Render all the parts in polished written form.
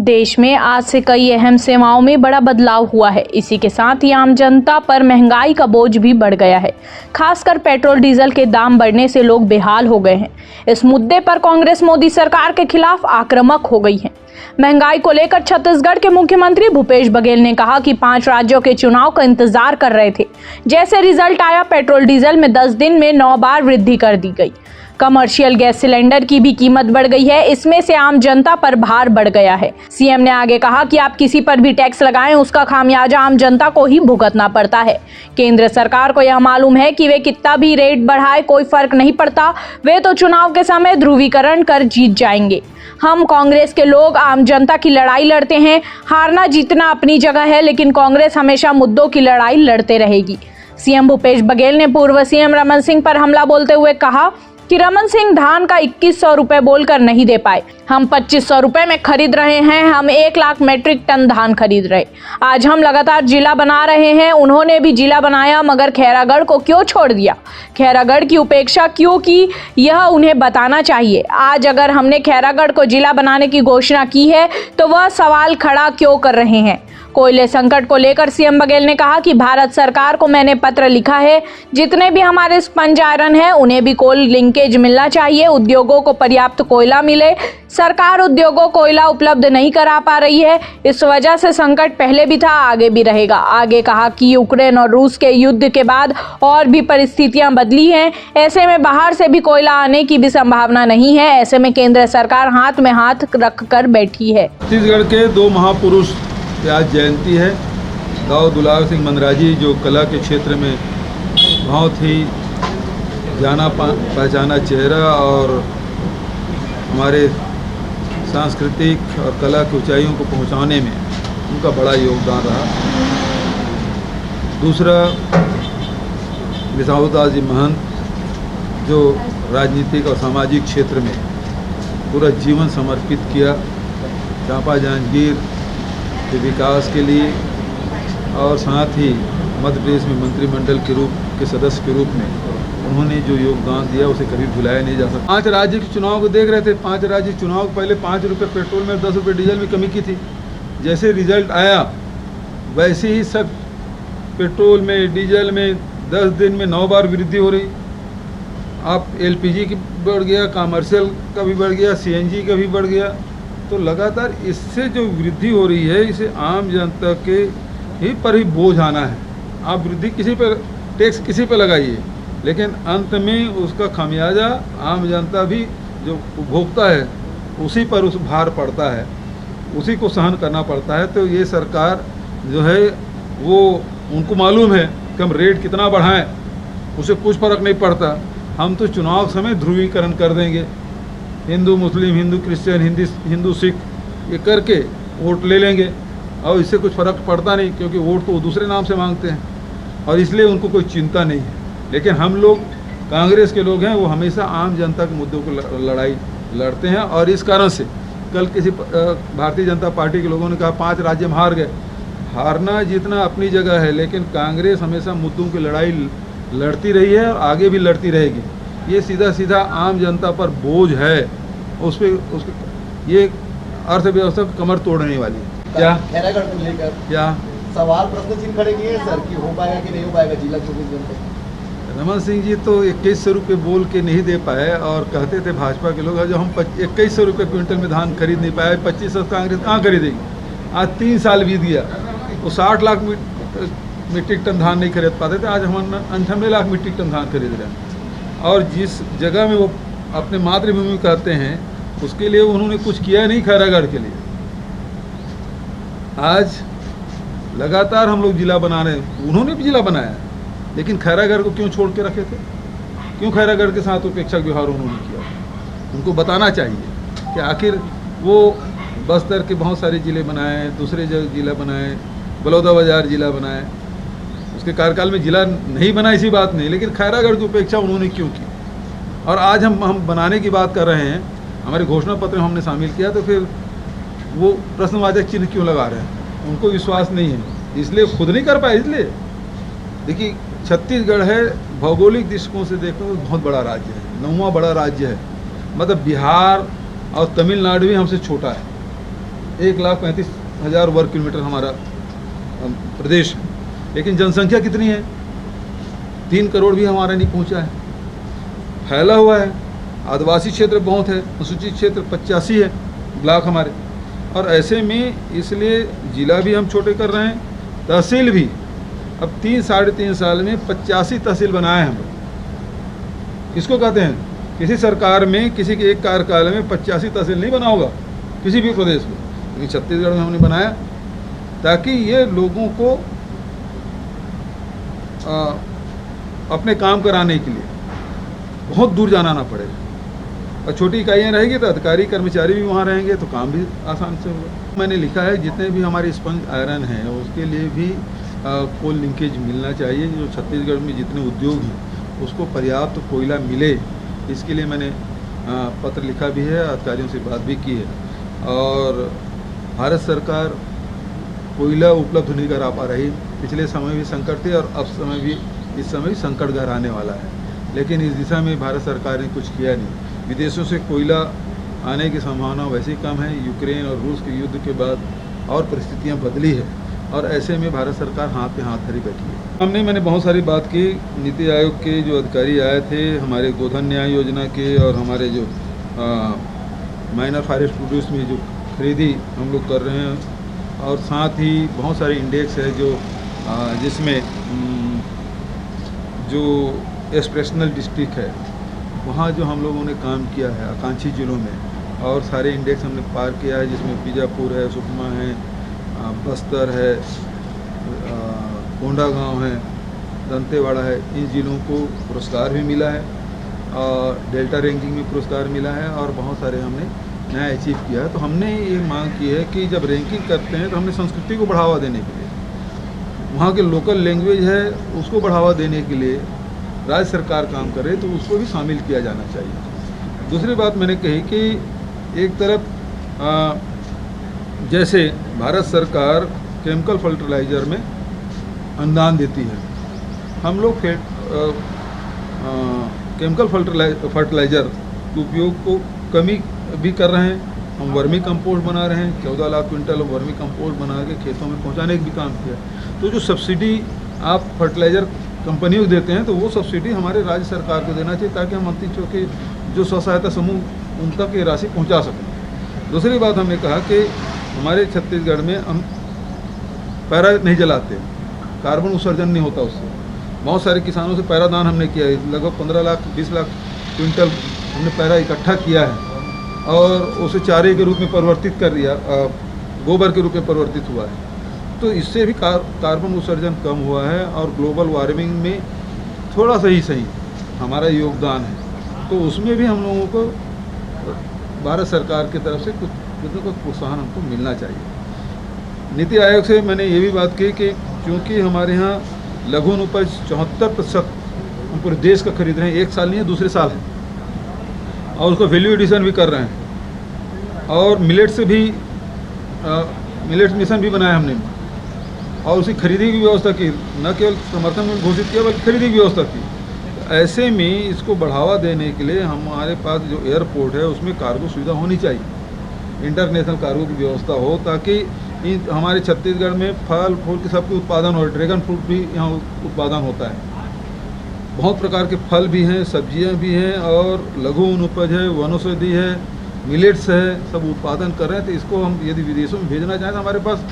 देश में आज से कई अहम सेवाओं में बड़ा बदलाव हुआ है। इसी के साथ ही आम जनता पर महंगाई का बोझ भी बढ़ गया है। खासकर पेट्रोल डीजल के दाम बढ़ने से लोग बेहाल हो गए हैं। इस मुद्दे पर कांग्रेस मोदी सरकार के खिलाफ आक्रामक हो गई है। महंगाई को लेकर छत्तीसगढ़ के मुख्यमंत्री भूपेश बघेल ने कहा कि 5 राज्यों के चुनाव का इंतजार कर रहे थे। जैसे रिजल्ट आया, पेट्रोल डीजल में 10 दिन में 9 बार वृद्धि कर दी गई। कमर्शियल गैस सिलेंडर की भी कीमत बढ़ गई है। इसमें से आम जनता पर भार बढ़ गया है। सीएम ने आगे कहा कि आप किसी पर भी टैक्स लगाएं, उसका खामियाजा आम जनता को ही भुगतना पड़ता है। केंद्र सरकार को यह मालूम है कि वे कितना भी रेट बढ़ाए कोई फर्क नहीं पड़ता। वे तो चुनाव के समय ध्रुवीकरण कर जीत जाएंगे। हम कांग्रेस के लोग आम जनता की लड़ाई लड़ते हैं। हारना जीतना अपनी जगह है, लेकिन कांग्रेस हमेशा मुद्दों की लड़ाई लड़ते रहेगी। सीएम भूपेश बघेल ने पूर्व सीएम रमन सिंह पर हमला बोलते हुए कहा कि रमन सिंह धान का 2100 रुपए बोलकर नहीं दे पाए। हम 2500 रुपए में खरीद रहे हैं। हम 1 लाख मेट्रिक टन धान खरीद रहे। आज हम लगातार जिला बना रहे हैं। उन्होंने भी जिला बनाया, मगर खैरागढ़ को क्यों छोड़ दिया? खैरागढ़ की उपेक्षा क्यों की? यह उन्हें बताना चाहिए। आज अगर हमने खैरागढ़ को जिला बनाने की घोषणा की है तो वह सवाल खड़ा क्यों कर रहे हैं? कोयले संकट को लेकर सीएम बघेल ने कहा कि भारत सरकार को मैंने पत्र लिखा है। जितने भी हमारे स्पंज आयरन हैं उन्हें भी कोल लिंकेज मिलना चाहिए। उद्योगों को पर्याप्त कोयला मिले। सरकार उद्योगों को कोयला उपलब्ध नहीं करा पा रही है। इस वजह से संकट पहले भी था, आगे भी रहेगा। आगे कहा कि यूक्रेन और रूस के युद्ध के बाद और भी परिस्थितियां बदली हैं। ऐसे में बाहर से भी कोयला आने की भी संभावना नहीं है। ऐसे में केंद्र सरकार हाथ में हाथ रख कर बैठी है। छत्तीसगढ़ के 2 महापुरुष की आज जयंती है। दाऊ दुलार सिंह मंदराजी, जो कला के क्षेत्र में बहुत ही जाना पहचाना चेहरा और हमारे सांस्कृतिक और कला की ऊंचाइयों को पहुंचाने में उनका बड़ा योगदान रहा। दूसरा, विसाहुदास जी महंत, जो राजनीतिक और सामाजिक क्षेत्र में पूरा जीवन समर्पित किया, चांपा जांजगीर के विकास के लिए, और साथ ही मध्य प्रदेश में मंत्रिमंडल के सदस्य के रूप में उन्होंने जो योगदान दिया उसे कभी भुलाया नहीं जा सकता। 5 राज्य के चुनाव को देख रहे थे। 5 राज्य चुनाव पहले 5 रुपये पेट्रोल में, 10 रुपये डीजल में कमी की थी। जैसे रिजल्ट आया वैसे ही सब पेट्रोल में, डीजल में 10 दिन में 9 बार वृद्धि हो रही। आप LPG की बढ़ गया, कमर्शियल का भी बढ़ गया, CNG का भी बढ़ गया। तो लगातार इससे जो वृद्धि हो रही है, इसे आम जनता के ही पर ही बोझ आना है। आप वृद्धि किसी पर, टैक्स किसी पर लगाइए, लेकिन अंत में उसका खामियाजा आम जनता भी जो उपभोक्ता है उसी पर उस भार पड़ता है, उसी को सहन करना पड़ता है। तो ये सरकार जो है वो, उनको मालूम है कि हम रेट कितना बढ़ाएं, उसे कुछ फर्क नहीं पड़ता। हम तो चुनाव समय ध्रुवीकरण कर देंगे। हिंदू मुस्लिम, हिंदू क्रिश्चियन, हिंदू सिख, ये करके वोट ले लेंगे और इससे कुछ फ़र्क पड़ता नहीं, क्योंकि वोट तो वो दूसरे नाम से मांगते हैं और इसलिए उनको कोई चिंता नहीं है। लेकिन हम लोग, कांग्रेस के लोग हैं, वो हमेशा आम जनता के मुद्दों को लड़ाई लड़ते हैं। और इस कारण से कल किसी भारतीय जनता पार्टी के लोगों ने कहा 5 राज्य में हार गए। हारना जीतना अपनी जगह है, लेकिन कांग्रेस हमेशा मुद्दों की लड़ाई लड़ती रही है और आगे भी लड़ती रहेगी। ये सीधा सीधा आम जनता पर बोझ है, उस पर उसके ये अर्थव्यवस्था कमर तोड़ने वाली है। क्या खैरागढ़ को लेकर क्या सवाल, प्रश्न चिन्ह खड़े किए सर कि हो पाएगा कि नहीं हो पाएगा जिला 24 घंटे? रमन सिंह जी तो 2100 रुपये बोल के नहीं दे पाए और कहते थे भाजपा के लोग, जो हम 2100 रुपये क्विंटल में धान खरीद नहीं पाए, 2500 कांग्रेस कहाँ खरीदेगी? आज 3 साल बीत गया, वो 60 लाख मीट्रिक टन धान नहीं खरीद पाते थे। आज हम 98 लाख मीट्रिक टन धान खरीद रहे हैं। और जिस जगह में वो अपने मातृभूमि कहते हैं, उसके लिए उन्होंने कुछ किया नहीं खैरागढ़ के लिए। आज लगातार हम लोग जिला बना रहे हैं। उन्होंने भी जिला बनाया, लेकिन खैरागढ़ को क्यों छोड़ के रखे थे? क्यों खैरागढ़ के साथ उपेक्षा व्यवहार उन्होंने किया? उनको बताना चाहिए कि आखिर वो बस्तर के बहुत सारे ज़िले बनाए, दूसरे जगह जिला बनाए, बलौदाबाजार जिला बनाए। उसके कार्यकाल में जिला नहीं बना, इसी बात नहीं, लेकिन खैरागढ़ की उपेक्षा उन्होंने क्यों की? और आज हम बनाने की बात कर रहे हैं, हमारे घोषणा पत्र में हमने शामिल किया, तो फिर वो प्रश्नवाचक चिन्ह क्यों लगा रहे हैं? उनको विश्वास नहीं है, इसलिए खुद नहीं कर पाए। इसलिए देखिए, छत्तीसगढ़ है, भौगोलिक दृष्टिकोण से देखो तो बहुत बड़ा राज्य है, 9वां बड़ा राज्य है। मतलब बिहार और तमिलनाडु भी हमसे छोटा है। 1,35,000 वर्ग किलोमीटर हमारा प्रदेश है, लेकिन जनसंख्या कितनी है? 3 करोड़ भी हमारा नहीं पहुंचा है, फैला हुआ है। आदिवासी क्षेत्र बहुत है, अनुसूचित क्षेत्र 85 है ब्लॉक हमारे, और ऐसे में इसलिए जिला भी हम छोटे कर रहे हैं, तहसील भी। अब 3-3.5 साल में 85 तहसील बनाए हम लोग। किसको कहते हैं? किसी सरकार में किसी के एक कार्यकाल में 85 तहसील नहीं बना होगा किसी भी प्रदेश में, लेकिन छत्तीसगढ़ में हमने बनाया ताकि ये लोगों को अपने काम कराने के लिए बहुत दूर जाना ना पड़ेगा। और छोटी इकाइयाँ रहेगी तो अधिकारी कर्मचारी भी वहाँ रहेंगे तो काम भी आसान से होगा। मैंने लिखा है जितने भी हमारे स्पंज आयरन हैं उसके लिए भी कोल लिंकेज मिलना चाहिए। जो छत्तीसगढ़ में जितने उद्योग हैं उसको पर्याप्त कोयला मिले, इसके लिए मैंने पत्र लिखा भी है, अधिकारियों से बात भी की है। और भारत सरकार कोयला उपलब्ध नहीं करा पा रही। पिछले समय भी संकट थे और अब समय भी, इस समय भी संकट घर आने वाला है, लेकिन इस दिशा में भारत सरकार ने कुछ किया नहीं। विदेशों से कोयला आने की संभावना वैसे ही कम है। यूक्रेन और रूस के युद्ध के बाद और परिस्थितियां बदली है, और ऐसे में भारत सरकार हाथ पे हाथ धरी बैठी है। मैंने बहुत सारी बात की। नीति आयोग के जो अधिकारी आए थे, हमारे गोधन न्याय योजना के, और हमारे जो माइनर फॉरेस्ट प्रोड्यूस में जो खरीदी हम लोग कर रहे हैं, और साथ ही बहुत सारे इंडेक्स है जो जिसमें जो एक्सप्रेशनल डिस्ट्रिक्ट है वहाँ जो हम लोगों ने काम किया है आकांक्षी जिलों में, और सारे इंडेक्स हमने पार किया है, जिसमें बीजापुर है, सुकमा है, बस्तर है, कोंडागांव है, दंतेवाड़ा है। इन जिलों को पुरस्कार भी मिला है, और डेल्टा रैंकिंग में पुरस्कार मिला है, और बहुत सारे हमने नया अचीव किया है। तो हमने ये मांग की है कि जब रैंकिंग करते हैं तो हमने संस्कृति को बढ़ावा देने के लिए, वहाँ के लोकल लैंग्वेज है उसको बढ़ावा देने के लिए राज्य सरकार काम करे, तो उसको भी शामिल किया जाना चाहिए। दूसरी बात मैंने कही कि एक तरफ जैसे भारत सरकार केमिकल फर्टिलाइज़र में अनुदान देती है, हम लोग केमिकल फर्टिलाइज़र के उपयोग को कमी भी कर रहे हैं। हम वर्मी कंपोस्ट बना रहे हैं, 14 लाख क्विंटल वर्मी कंपोस्ट बना के खेतों में पहुंचाने का भी काम किया। तो जो सब्सिडी आप फर्टिलाइज़र कंपनियों को देते हैं तो वो सब्सिडी हमारे राज्य सरकार को देना चाहिए, ताकि हम अंतिम के जो स्व सहायता समूह उन तक ये राशि पहुँचा सकें। दूसरी बात हमने कहा कि हमारे छत्तीसगढ़ में हम पैरा नहीं जलाते, कार्बन उत्सर्जन नहीं होता उससे। बहुत सारे किसानों से पैरादान हमने किया है, लगभग 15 लाख 20 लाख क्विंटल हमने पैरा इकट्ठा किया है, और उसे चारे के रूप में परिवर्तित कर दिया, गोबर के रूप में परिवर्तित हुआ है। तो इससे भी कार्बन उत्सर्जन कम हुआ है, और ग्लोबल वार्मिंग में थोड़ा सा ही सही हमारा योगदान है। तो उसमें भी हम लोगों को भारत सरकार की तरफ से कुछ प्रोत्साहन हमको मिलना चाहिए। नीति आयोग से मैंने ये भी बात की कि क्योंकि हमारे यहाँ लघु उपज 74% हम पूरे देश का खरीद रहे हैं, एक साल नहीं है दूसरे साल है, और उसका वैल्यू एडिशन भी कर रहे हैं। और मिलेट से भी मिलेट मिशन भी बनाया हमने, और उसकी खरीदी की व्यवस्था की, न केवल समर्थन में घोषित किया बल्कि खरीदी की व्यवस्था की। ऐसे में इसको बढ़ावा देने के लिए हमारे पास जो एयरपोर्ट है उसमें कार्गो सुविधा होनी चाहिए, इंटरनेशनल कार्गो की व्यवस्था हो, ताकि हमारे छत्तीसगढ़ में फल फूल के सबके उत्पादन हो। ड्रैगन फ्रूट भी यहाँ उत्पादन होता है, बहुत प्रकार के फल भी हैं, सब्जियां भी हैं, और लघु उपज है, वनौषधि है, मिलेट्स है, सब उत्पादन कर रहे हैं। तो इसको हम यदि विदेशों में भेजना चाहें तो हमारे पास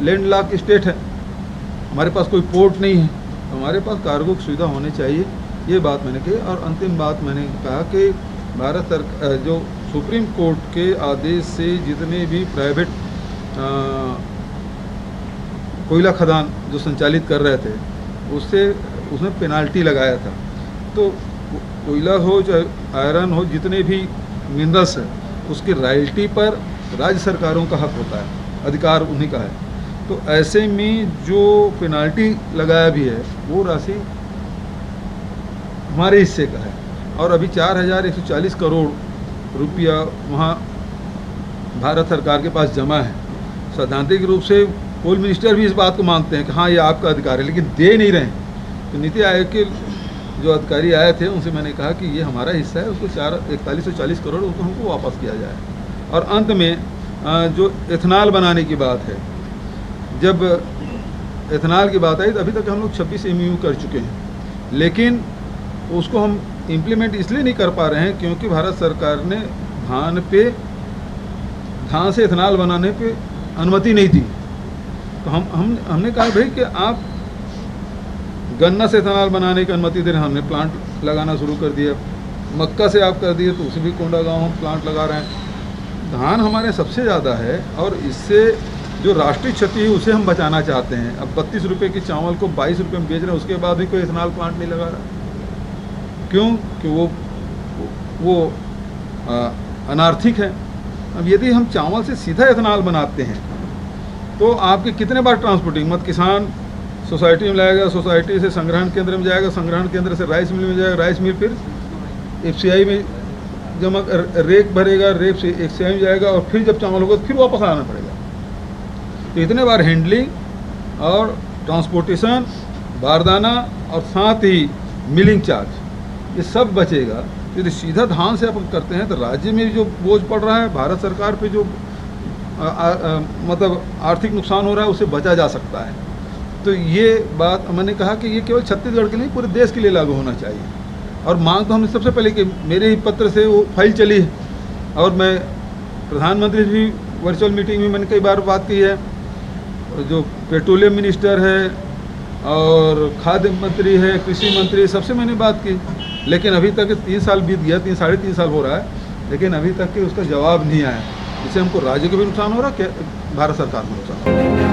लैंडलॉक स्टेट है, हमारे पास कोई पोर्ट नहीं है, तो हमारे पास कार्गो की सुविधा होनी चाहिए। ये बात मैंने कही। और अंतिम बात मैंने कहा कि भारत सरकार जो सुप्रीम कोर्ट के आदेश से जितने भी प्राइवेट कोयला खदान जो संचालित कर रहे थे उसने पेनाल्टी लगाया था। तो कोयला हो चाहे आयरन हो, जितने भी मिनरल्स हैं उसकी रॉयल्टी पर राज्य सरकारों का हक होता है, अधिकार उन्हीं का है। तो ऐसे में जो पेनाल्टी लगाया भी है वो राशि हमारे हिस्से का है, और अभी 4140 करोड़ रुपया वहाँ भारत सरकार के पास जमा है। सैद्धांतिक रूप से कोल मिनिस्टर भी इस बात को मानते हैं कि हाँ ये आपका अधिकार है, लेकिन दे नहीं रहे हैं। तो नीति आयोग के जो अधिकारी आए थे उनसे मैंने कहा कि ये हमारा हिस्सा है, उसको 4140 करोड़ उसको हमको वापस किया जाए। और अंत में जो एथेनॉल बनाने की बात है, जब एथेनॉल की बात आई तो अभी तक हम लोग 26 MU कर चुके हैं, लेकिन उसको हम इम्प्लीमेंट इसलिए नहीं कर पा रहे हैं क्योंकि भारत सरकार ने धान से एथेनॉल बनाने पे अनुमति नहीं दी। तो हमने कहा भाई कि आप गन्ना से एथेनॉल बनाने की अनुमति दे रहे हैं, हमने प्लांट लगाना शुरू कर दिया। मक्का से आप कर दिए तो उसे भी कोंडागांव हम प्लांट लगा रहे हैं। धान हमारे सबसे ज़्यादा है और इससे जो राष्ट्रीय क्षति है उसे हम बचाना चाहते हैं। अब 32 रुपये की चावल को 22 रुपये में बेच रहे हैं, उसके बाद भी कोई एथेनॉल प्लांट नहीं लगा रहा। क्यों? कि वो अनार्थिक है। अब यदि हम चावल से सीधा एथेनॉल बनाते हैं तो आपके कितने बार ट्रांसपोर्टिंग, मत किसान सोसाइटी में लाएगा, सोसाइटी से संग्रहण केंद्र में जाएगा, संग्रहण केंद्र से राइस मिल में जाएगा, राइस मिल फिर FCI में जमा रेक भरेगा, रेक से FCI में जाएगा और फिर जब चावल होगा तो फिर वापस आना पड़ेगा। तो इतने बार हैंडलिंग और ट्रांसपोर्टेशन, बारदाना और साथ ही मिलिंग चार्ज, ये सब बचेगा। यदि सीधा धान से अपन करते हैं तो राज्य में जो बोझ पड़ रहा है, भारत सरकार पे जो मतलब आर्थिक नुकसान हो रहा है, उससे बचा जा सकता है। तो ये बात मैंने कहा कि ये केवल छत्तीसगढ़ के नहीं पूरे देश के लिए लागू होना चाहिए। और मांग तो हमने सबसे पहले कि मेरे ही पत्र से वो फाइल चली है और मैं प्रधानमंत्री जी वर्चुअल मीटिंग में मैंने कई बार बात की है, जो पेट्रोलियम मिनिस्टर है और खाद्य मंत्री है, कृषि मंत्री, सबसे मैंने बात की। लेकिन अभी तक 3 साल बीत गया, 3-3.5 साल हो रहा है, लेकिन अभी तक के उसका जवाब नहीं आया। इससे हमको राज्य को भी नुकसान हो रहा है, भारत सरकार को नुकसान हो रहा है।